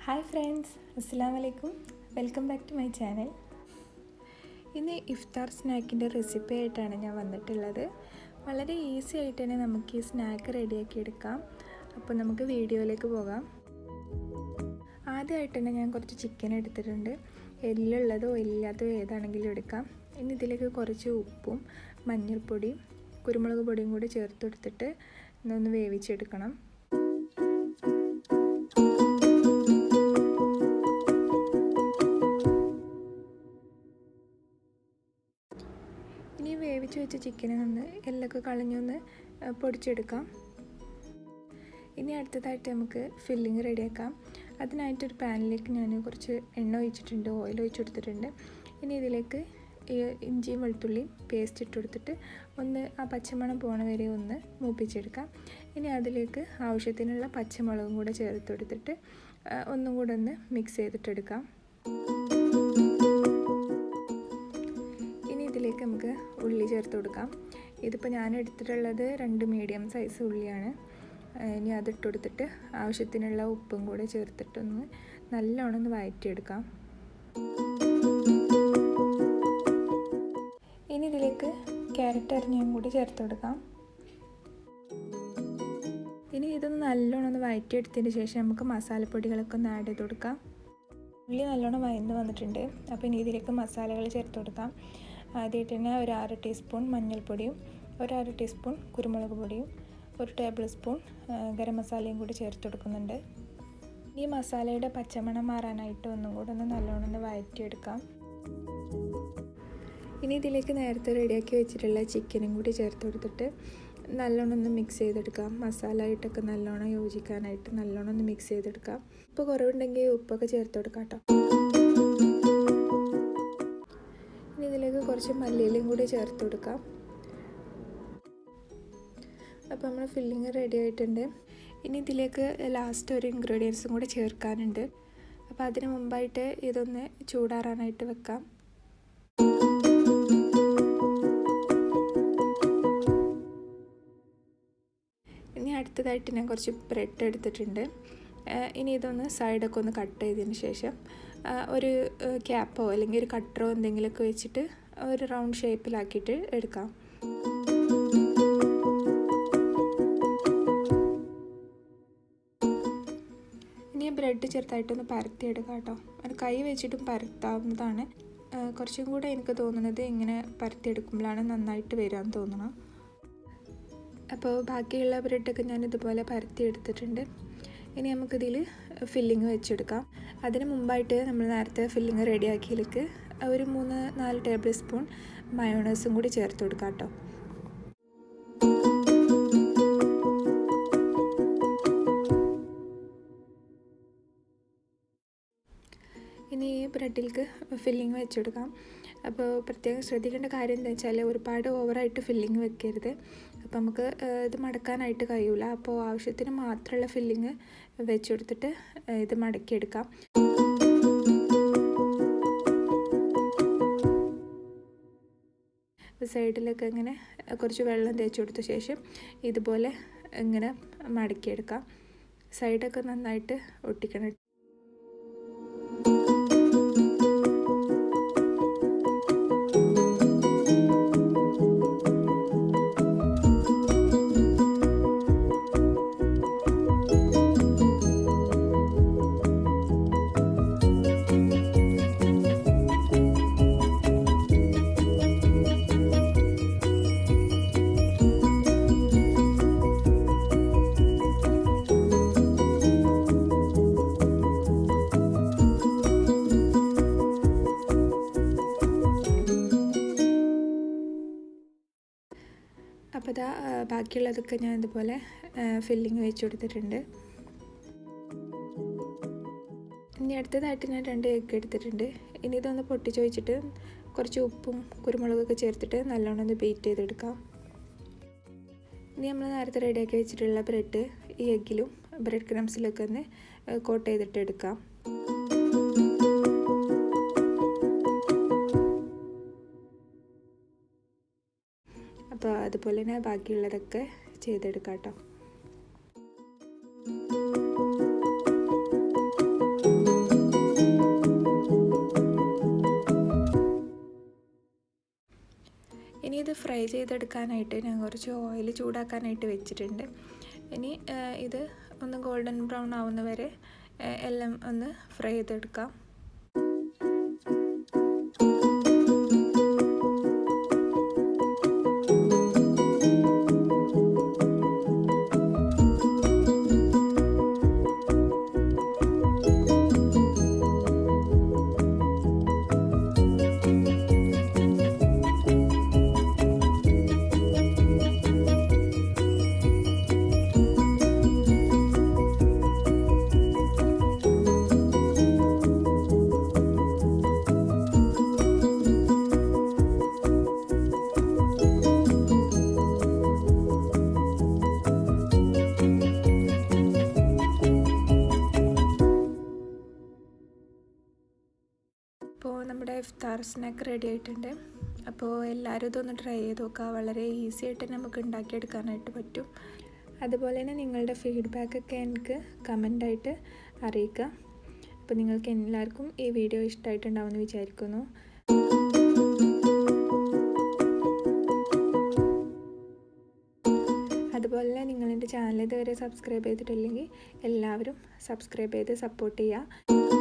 Hi friends, അസ്സലാമു അലൈക്കും. Welcome back to my channel. ഇന്ന് ഇഫ്താർ സ്നാക്കിൻ്റെ റെസിപ്പി ആയിട്ടാണ് ഞാൻ വന്നിട്ടുള്ളത്. വളരെ ഈസി ആയിട്ട് തന്നെ നമുക്ക് ഈ സ്നാക്ക് റെഡിയാക്കി എടുക്കാം. അപ്പോൾ നമുക്ക് വീഡിയോയിലേക്ക് പോകാം. ആദ്യമായിട്ട് തന്നെ ഞാൻ കുറച്ച് ചിക്കൻ എടുത്തിട്ടുണ്ട്. എല്ലുള്ളതോ എല്ലില്ലാത്തതോ ഏതാണെങ്കിലും എടുക്കാം. ഇനി ഇതിലേക്ക് കുറച്ച് ഉപ്പും മഞ്ഞൾപ്പൊടിയും കുരുമുളക് പൊടിയും കൂടി ചേർത്ത് കൊടുത്തിട്ട് ഇതൊന്ന് വേവിച്ചെടുക്കണം. ഇനി വേവിച്ച് വെച്ച ചിക്കനെ ഒന്ന് എല്ലൊക്കെ കളഞ്ഞൊന്ന് പൊടിച്ചെടുക്കാം. ഇനി അടുത്തതായിട്ട് നമുക്ക് ഫില്ലിങ് റെഡിയാക്കാം. അതിനായിട്ടൊരു പാനിലേക്ക് ഞാൻ കുറച്ച് എണ്ണ ഒഴിച്ചിട്ടുണ്ട്, ഓയിൽ ഒഴിച്ച് കൊടുത്തിട്ടുണ്ട്. ഇനി ഇതിലേക്ക് ഇഞ്ചിയും വെളുത്തുള്ളിയും പേസ്റ്റ് ഇട്ട് കൊടുത്തിട്ട് ഒന്ന് ആ പച്ചമണം പോണ വരെ ഒന്ന് മൂപ്പിച്ചെടുക്കാം. ഇനി അതിലേക്ക് ആവശ്യത്തിനുള്ള പച്ചമുളകും കൂടെ ചേർത്ത് കൊടുത്തിട്ട് ഒന്നും കൂടെ ഒന്ന് മിക്സ് ചെയ്തിട്ടെടുക്കാം. ഇതിലേക്ക് നമുക്ക് ഉള്ളി ചേർത്ത് കൊടുക്കാം. ഇതിപ്പോൾ ഞാൻ എടുത്തിട്ടുള്ളത് 2 മീഡിയം സൈസ് ഉള്ളിയാണ്. ഇനി അതിട്ട് കൊടുത്തിട്ട് ആവശ്യത്തിനുള്ള ഉപ്പും കൂടെ ചേർത്തിട്ടൊന്ന് നല്ലോണം ഒന്ന് വഴറ്റിയെടുക്കാം. ഇനി ഇതിലേക്ക് ക്യാരറ്റ് അരിഞ്ഞതും കൂടി ചേർത്ത് കൊടുക്കാം. ഇനി ഇതൊന്ന് നല്ലോണം ഒന്ന് വഴറ്റിയെടുത്തതിന് ശേഷം നമുക്ക് മസാലപ്പൊടികളൊക്കെ ഒന്ന് ആഡ് ചെയ്ത് കൊടുക്കാം. ഉള്ളി നല്ലോണം വഴന്ന് വന്നിട്ടുണ്ട്. അപ്പോൾ ഇനി ഇതിലേക്ക് മസാലകൾ ചേർത്ത് കൊടുക്കാം. ആദ്യമായിട്ട് തന്നെ ഒരു 6 ടീസ്പൂൺ മഞ്ഞൾപ്പൊടിയും ഒരു 6 ടീസ്പൂൺ കുരുമുളക് പൊടിയും 1 ടേബിൾ സ്പൂൺ ഗരം മസാലയും കൂടി ചേർത്ത് കൊടുക്കുന്നുണ്ട്. ഈ മസാലയുടെ പച്ചമണം മാറാനായിട്ട് ഒന്നും കൂടെ ഒന്ന് നല്ലോണം ഒന്ന് വഴറ്റിയെടുക്കാം. ഇനി ഇതിലേക്ക് നേരത്തെ റെഡിയാക്കി വെച്ചിട്ടുള്ള ചിക്കനും കൂടി ചേർത്ത് കൊടുത്തിട്ട് നല്ലോണം ഒന്ന് മിക്സ് ചെയ്തെടുക്കാം. മസാല ആയിട്ടൊക്കെ നല്ലോണം യോജിക്കാനായിട്ട് നല്ലോണം ഒന്ന് മിക്സ് ചെയ്തെടുക്കാം. ഉപ്പ് കുറവുണ്ടെങ്കിൽ ഉപ്പൊക്കെ ചേർത്ത് കൊടുക്കാം കേട്ടോ. ഇനി ഇതിലേക്ക് കുറച്ച് മല്ലിയിലയും കൂടി ചേർത്ത് കൊടുക്കാം. അപ്പോൾ നമ്മൾ ഫില്ലിങ് റെഡി ആയിട്ടുണ്ട്. ഇനി ഇതിലേക്ക് ലാസ്റ്റ് ഒരു ഇൻഗ്രീഡിയൻസും കൂടി ചേർക്കാനുണ്ട്. അപ്പോൾ അതിന് മുമ്പായിട്ട് ഇതൊന്ന് ചൂടാറാനായിട്ട് വെക്കാം. ഇനി അടുത്തതായിട്ട് ഞാൻ കുറച്ച് ബ്രെഡ് എടുത്തിട്ടുണ്ട്. ഇനി ഇതൊന്ന് സൈഡൊക്കെ ഒന്ന് കട്ട് ചെയ്തതിന് ശേഷം ഒരു ക്യാപ്പോ അല്ലെങ്കിൽ ഒരു കട്ടറോ എന്തെങ്കിലുമൊക്കെ വെച്ചിട്ട് ഒരു റൗണ്ട് ഷേപ്പിലാക്കിയിട്ട് എടുക്കാം. ഇനി ബ്രെഡ് ചെറുതായിട്ടൊന്ന് പരത്തിയെടുക്കാം കേട്ടോ. അത് കൈ വെച്ചിട്ടും പരത്താവുന്നതാണ്. കുറച്ചും കൂടെ എനിക്ക് തോന്നുന്നത് ഇങ്ങനെ പരത്തിയെടുക്കുമ്പോഴാണ് നന്നായിട്ട് വരാമെന്ന് തോന്നണം. അപ്പോൾ ബാക്കിയുള്ള ബ്രെഡൊക്കെ ഞാൻ ഇതുപോലെ പരത്തിയെടുത്തിട്ടുണ്ട്. ഇനി നമുക്കിതിൽ ഫില്ലിങ് വെച്ചെടുക്കാം. അതിന് മുമ്പായിട്ട് നമ്മൾ നേരത്തെ ഫില്ലിങ് റെഡിയാക്കിയിലേക്ക് ഒരു 3-4 ടേബിൾ സ്പൂൺ മയോണൈസും കൂടി ചേർത്ത് കൊടുക്കാം കേട്ടോ. ഇനി ഈ ബ്രെഡിലേക്ക് ഫില്ലിങ് വെച്ചെടുക്കാം. അപ്പോൾ പ്രത്യേകം ശ്രദ്ധിക്കേണ്ട കാര്യം എന്താ വെച്ചാൽ ഒരുപാട് ഓവറായിട്ട് ഫില്ലിങ് വെക്കരുത്. അപ്പോൾ നമുക്ക് ഇത് മടക്കാനായിട്ട് കഴിയില്ല. അപ്പോൾ ആവശ്യത്തിന് മാത്രമുള്ള ഫില്ലിങ് വെച്ച് കൊടുത്തിട്ട് ഇത് മടക്കിയെടുക്കാം. സൈഡിലൊക്കെ ഇങ്ങനെ കുറച്ച് വെള്ളം തേച്ച് കൊടുത്ത ശേഷം ഇതുപോലെ ഇങ്ങനെ മടക്കിയെടുക്കാം. സൈഡൊക്കെ നന്നായിട്ട് ഒട്ടിക്കണം. അപ്പോൾ ഇതാ ബാക്കിയുള്ളതൊക്കെ ഞാൻ ഇതുപോലെ ഫില്ലിങ് വെച്ച് കൊടുത്തിട്ടുണ്ട്. ഇനി അടുത്തതായിട്ട് ഞാൻ 2 എഗ്ഗ് എടുത്തിട്ടുണ്ട്. ഇനി ഇതൊന്ന് പൊട്ടിച്ച് വെച്ചിട്ട് കുറച്ച് ഉപ്പും കുരുമുളകൊക്കെ ചേർത്തിട്ട് നല്ലോണം ഒന്ന് ബീറ്റ് ചെയ്തെടുക്കാം. ഇനി നമ്മൾ നേരത്തെ റെഡിയാക്കി വെച്ചിട്ടുള്ള ബ്രെഡ് ഈ എഗ്ഗിലും ബ്രെഡ് ക്രംസിലൊക്കെ ഒന്ന് കോട്ട് ചെയ്തിട്ട് എടുക്കാം. അപ്പോൾ അതുപോലെ തന്നെ ബാക്കിയുള്ളതൊക്കെ ചെയ്തെടുക്കാം കേട്ടോ. ഇത് ഫ്രൈ ചെയ്തെടുക്കാനായിട്ട് ഞാൻ കുറച്ച് ഓയിൽ ചൂടാക്കാനായിട്ട് വെച്ചിട്ടുണ്ട്. ഇനി ഇത് ഒന്ന് ഗോൾഡൻ ബ്രൗൺ ആവുന്ന വരെ എല്ലാം ഒന്ന് ഫ്രൈ ചെയ്തെടുക്കാം. അപ്പോൾ നമ്മുടെ ഇഫ്താർ സ്നാക്ക് റെഡി ആയിട്ടുണ്ട്. അപ്പോൾ എല്ലാവരും ഇതൊന്ന് ട്രൈ ചെയ്ത് നോക്കുക. വളരെ ഈസി ആയിട്ട് നമുക്ക് ഉണ്ടാക്കിയെടുക്കാനായിട്ട് പറ്റും. അതുപോലെ തന്നെ നിങ്ങളുടെ ഫീഡ്ബാക്കൊക്കെ എനിക്ക് കമൻ്റായിട്ട് അറിയിക്കുക. അപ്പോൾ നിങ്ങൾക്ക് എല്ലാവർക്കും ഈ വീഡിയോ ഇഷ്ടമായിട്ടുണ്ടാവുമെന്ന് വിചാരിക്കുന്നു. അതുപോലെ തന്നെ നിങ്ങളെൻ്റെ ചാനൽ ഇതുവരെ സബ്സ്ക്രൈബ് ചെയ്തിട്ടില്ലെങ്കിൽ എല്ലാവരും സബ്സ്ക്രൈബ് ചെയ്ത് സപ്പോർട്ട് ചെയ്യുക.